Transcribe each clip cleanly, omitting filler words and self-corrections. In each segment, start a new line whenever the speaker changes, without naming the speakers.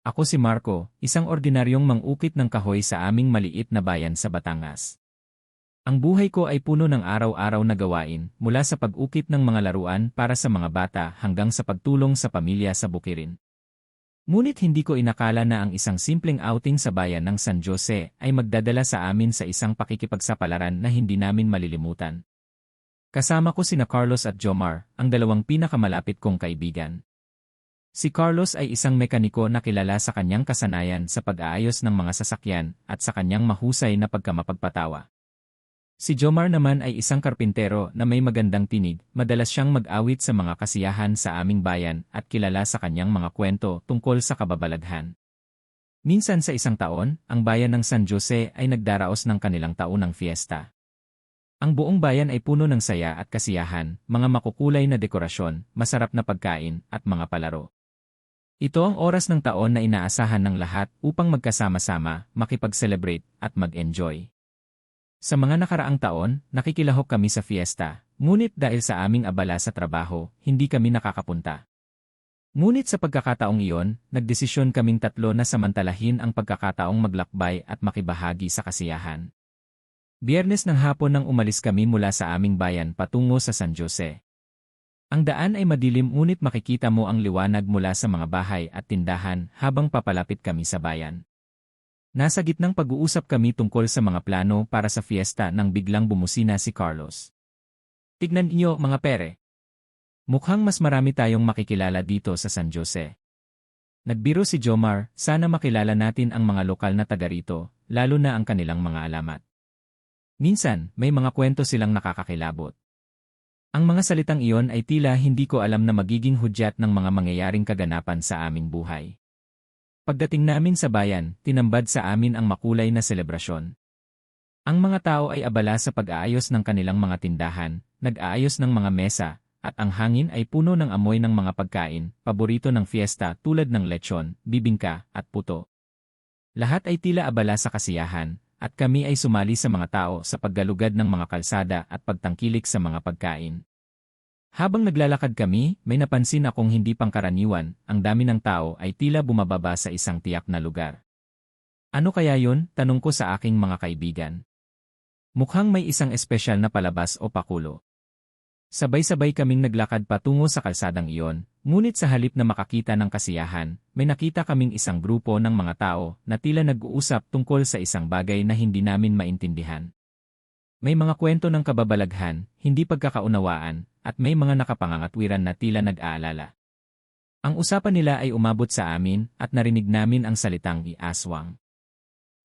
Ako si Marco, isang ordinaryong mangukit ng kahoy sa aming maliit na bayan sa Batangas. Ang buhay ko ay puno ng araw-araw na gawain, mula sa pag-ukit ng mga laruan para sa mga bata hanggang sa pagtulong sa pamilya sa bukirin. Ngunit hindi ko inakala na ang isang simpleng outing sa bayan ng San Jose ay magdadala sa amin sa isang pakikipagsapalaran na hindi namin malilimutan. Kasama ko sina Carlos at Jomar, ang dalawang pinakamalapit kong kaibigan. Si Carlos ay isang mekaniko na kilala sa kanyang kasanayan sa pag-aayos ng mga sasakyan at sa kanyang mahusay na pagkamapagpatawa. Si Jomar naman ay isang karpintero na may magandang tinig, madalas siyang mag-awit sa mga kasiyahan sa aming bayan at kilala sa kanyang mga kwento tungkol sa kababalaghan. Minsan sa isang taon, ang bayan ng San Jose ay nagdaraos ng kanilang taunang fiesta. Ang buong bayan ay puno ng saya at kasiyahan, mga makukulay na dekorasyon, masarap na pagkain, at mga palaro. Ito ang oras ng taon na inaasahan ng lahat upang magkasama-sama, makipag-celebrate, at mag-enjoy. Sa mga nakaraang taon, nakikilahok kami sa fiesta, ngunit dahil sa aming abala sa trabaho, hindi kami nakakapunta. Ngunit sa pagkakataong iyon, nagdesisyon kaming tatlo na samantalahin ang pagkakataong maglakbay at makibahagi sa kasiyahan. Biyernes ng hapon nang umalis kami mula sa aming bayan patungo sa San Jose. Ang daan ay madilim ngunit makikita mo ang liwanag mula sa mga bahay at tindahan habang papalapit kami sa bayan. Nasa gitnang pag-uusap kami tungkol sa mga plano para sa fiesta nang biglang bumusina si Carlos. Tignan niyo mga pere. Mukhang mas marami tayong makikilala dito sa San Jose. Nagbiro si Jomar, sana makilala natin ang mga lokal na taga rito, lalo na ang kanilang mga alamat. Minsan, may mga kwento silang nakakakilabot. Ang mga salitang iyon ay tila hindi ko alam na magiging hudyat ng mga mangyayaring kaganapan sa aming buhay. Pagdating namin sa bayan, tinambad sa amin ang makulay na selebrasyon. Ang mga tao ay abala sa pag-aayos ng kanilang mga tindahan, nag-aayos ng mga mesa, at ang hangin ay puno ng amoy ng mga pagkain, paborito ng fiesta tulad ng lechon, bibingka, at puto. Lahat ay tila abala sa kasiyahan, at kami ay sumali sa mga tao sa paggalugad ng mga kalsada at pagtangkilik sa mga pagkain. Habang naglalakad kami, may napansin akong hindi pangkaraniwan, ang dami ng tao ay tila bumababa sa isang tiyak na lugar. Ano kaya yun? Tanong ko sa aking mga kaibigan. Mukhang may isang espesyal na palabas o pakulo. Sabay-sabay kaming naglakad patungo sa kalsadang iyon, ngunit sa halip na makakita ng kasiyahan, may nakita kaming isang grupo ng mga tao na tila nag-uusap tungkol sa isang bagay na hindi namin maintindihan. May mga kwento ng kababalaghan, hindi pagkakaunawaan, at may mga nakapangangatwiran na tila nag-aalala. Ang usapan nila ay umabot sa amin at narinig namin ang salitang aswang.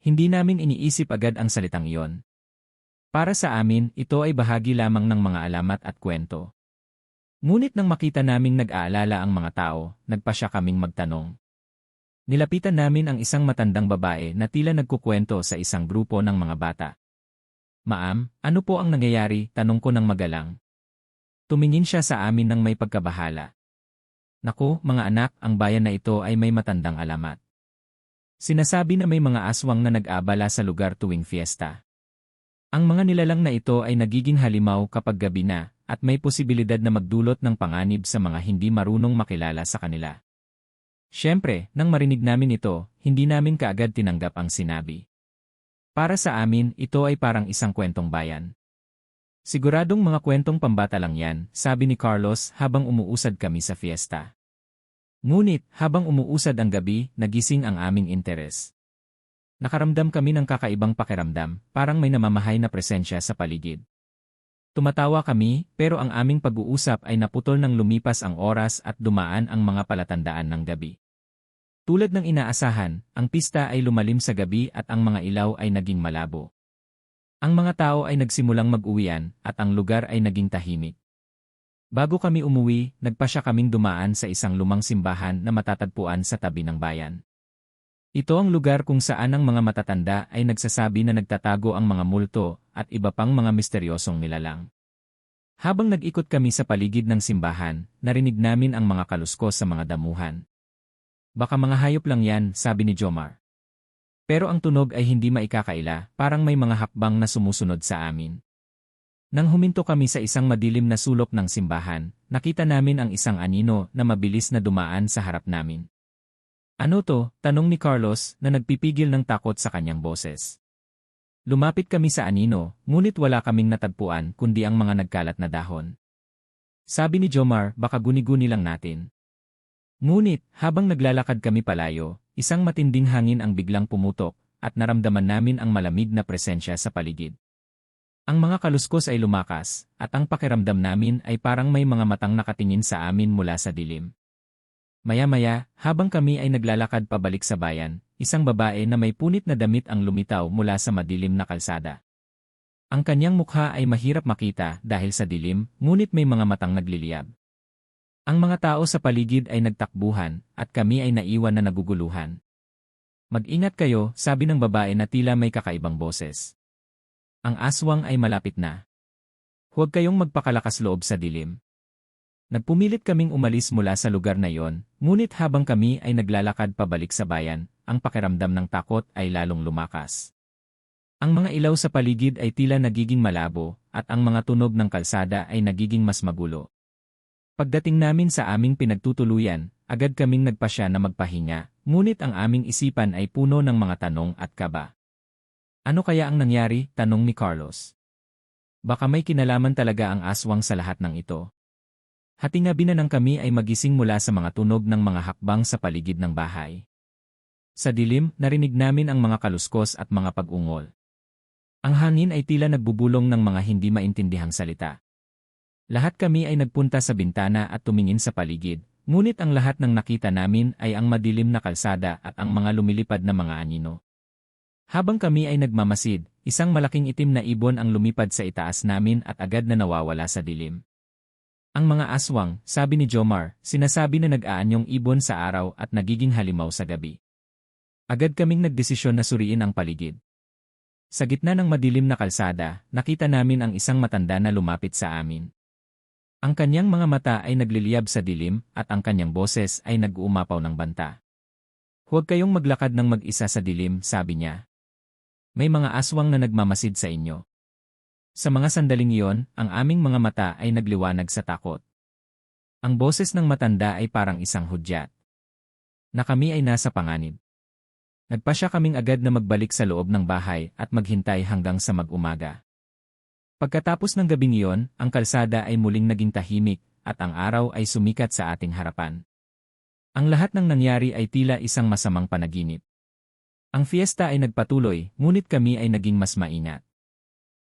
Hindi namin iniisip agad ang salitang iyon. Para sa amin, ito ay bahagi lamang ng mga alamat at kwento. Ngunit nang makita naming nag-aalala ang mga tao, nagpasya kaming magtanong. Nilapitan namin ang isang matandang babae na tila nagkukwento sa isang grupo ng mga bata. Ma'am, ano po ang nangyayari? Tanong ko ng magalang. Tumingin siya sa amin ng may pagkabahala. Naku, mga anak, ang bayan na ito ay may matandang alamat. Sinasabi na may mga aswang na nag-aabala sa lugar tuwing fiesta. Ang mga nilalang na ito ay nagiging halimaw kapag gabi na, at may posibilidad na magdulot ng panganib sa mga hindi marunong makilala sa kanila. Siyempre, nang marinig namin ito, hindi namin kaagad tinanggap ang sinabi. Para sa amin, ito ay parang isang kwentong bayan. Siguradong mga kwentong pambata lang yan, sabi ni Carlos habang umuusad kami sa fiesta. Ngunit, habang umuusad ang gabi, nagising ang aming interes. Nakaramdam kami ng kakaibang pakiramdam, parang may namamahay na presensya sa paligid. Tumatawa kami, pero ang aming pag-uusap ay naputol nang lumipas ang oras at dumaan ang mga palatandaan ng gabi. Tulad ng inaasahan, ang pista ay lumalim sa gabi at ang mga ilaw ay naging malabo. Ang mga tao ay nagsimulang mag-uwian at ang lugar ay naging tahimik. Bago kami umuwi, nagpasya kaming dumaan sa isang lumang simbahan na matatagpuan sa tabi ng bayan. Ito ang lugar kung saan ang mga matatanda ay nagsasabi na nagtatago ang mga multo at iba pang mga misteryosong nilalang. Habang nag-ikot kami sa paligid ng simbahan, narinig namin ang mga kaluskos sa mga damuhan. Baka mga hayop lang yan, sabi ni Jomar. Pero ang tunog ay hindi maikakaila, parang may mga hakbang na sumusunod sa amin. Nang huminto kami sa isang madilim na sulok ng simbahan, nakita namin ang isang anino na mabilis na dumaan sa harap namin. Ano to? Tanong ni Carlos na nagpipigil ng takot sa kanyang boses. Lumapit kami sa anino, ngunit wala kaming natagpuan kundi ang mga nagkalat na dahon. Sabi ni Jomar, baka guni-guni lang natin. Ngunit, habang naglalakad kami palayo, isang matinding hangin ang biglang pumutok, at naramdaman namin ang malamig na presensya sa paligid. Ang mga kaluskos ay lumakas, at ang pakiramdam namin ay parang may mga matang nakatingin sa amin mula sa dilim. Maya-maya, habang kami ay naglalakad pabalik sa bayan, isang babae na may punit na damit ang lumitaw mula sa madilim na kalsada. Ang kanyang mukha ay mahirap makita dahil sa dilim, ngunit may mga matang nagliliyab. Ang mga tao sa paligid ay nagtakbuhan, at kami ay naiwan na naguguluhan. Mag-ingat kayo, sabi ng babae na tila may kakaibang boses. Ang aswang ay malapit na. Huwag kayong magpakalakas loob sa dilim. Nagpumilit kaming umalis mula sa lugar na iyon, ngunit habang kami ay naglalakad pabalik sa bayan, ang pakiramdam ng takot ay lalong lumakas. Ang mga ilaw sa paligid ay tila nagiging malabo, at ang mga tunog ng kalsada ay nagiging mas magulo. Pagdating namin sa aming pinagtutuluyan, agad kaming nagpasya na magpahinga, ngunit ang aming isipan ay puno ng mga tanong at kaba. Ano kaya ang nangyari? Tanong ni Carlos. Baka may kinalaman talaga ang aswang sa lahat ng ito. Hatingabi na nang kami ay magising mula sa mga tunog ng mga hakbang sa paligid ng bahay. Sa dilim, narinig namin ang mga kaluskos at mga pag-ungol. Ang hangin ay tila nagbubulong ng mga hindi maintindihang salita. Lahat kami ay nagpunta sa bintana at tumingin sa paligid, ngunit ang lahat ng nakita namin ay ang madilim na kalsada at ang mga lumilipad na mga anino. Habang kami ay nagmamasid, isang malaking itim na ibon ang lumipad sa itaas namin at agad na nawawala sa dilim. Ang mga aswang, sabi ni Jomar, sinasabi na nag-aanyong ibon sa araw at nagiging halimaw sa gabi. Agad kaming nagdesisyon na suriin ang paligid. Sa gitna ng madilim na kalsada, nakita namin ang isang matanda na lumapit sa amin. Ang kanyang mga mata ay nagliliyab sa dilim at ang kanyang boses ay nag-uumapaw ng banta. Huwag kayong maglakad ng mag-isa sa dilim, sabi niya. May mga aswang na nagmamasid sa inyo. Sa mga sandaling iyon, ang aming mga mata ay nagliwanag sa takot. Ang boses ng matanda ay parang isang hudyat. Na kami ay nasa panganib. Nagpasya kaming agad na magbalik sa loob ng bahay at maghintay hanggang sa mag-umaga. Pagkatapos ng gabing iyon, ang kalsada ay muling naging tahimik at ang araw ay sumikat sa ating harapan. Ang lahat ng nangyari ay tila isang masamang panaginip. Ang fiesta ay nagpatuloy, ngunit kami ay naging mas maingat.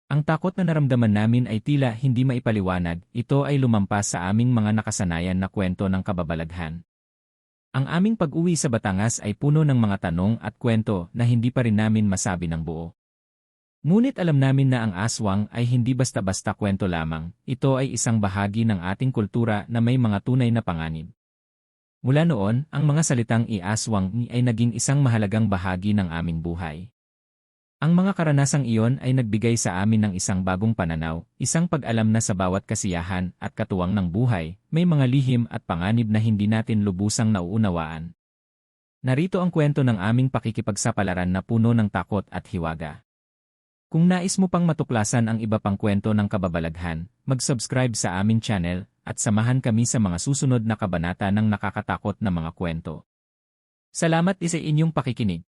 Ang takot na naramdaman namin ay tila hindi maipaliwanag, ito ay lumampas sa aming mga nakasanayan na kwento ng kababalaghan. Ang aming pag-uwi sa Batangas ay puno ng mga tanong at kwento na hindi pa rin namin masabi ng buo. Ngunit alam namin na ang aswang ay hindi basta-basta kwento lamang, ito ay isang bahagi ng ating kultura na may mga tunay na panganib. Mula noon, ang mga salitang i-aswang ay naging isang mahalagang bahagi ng aming buhay. Ang mga karanasang iyon ay nagbigay sa amin ng isang bagong pananaw, isang pag-alam na sa bawat kasiyahan at katuwang ng buhay, may mga lihim at panganib na hindi natin lubusang nauunawaan. Narito ang kwento ng aming pakikipagsapalaran na puno ng takot at hiwaga. Kung nais mo pang matuklasan ang iba pang kwento ng kababalaghan, mag-subscribe sa aming channel at samahan kami sa mga susunod na kabanata ng nakakatakot na mga kwento. Salamat sa inyong pakikinig.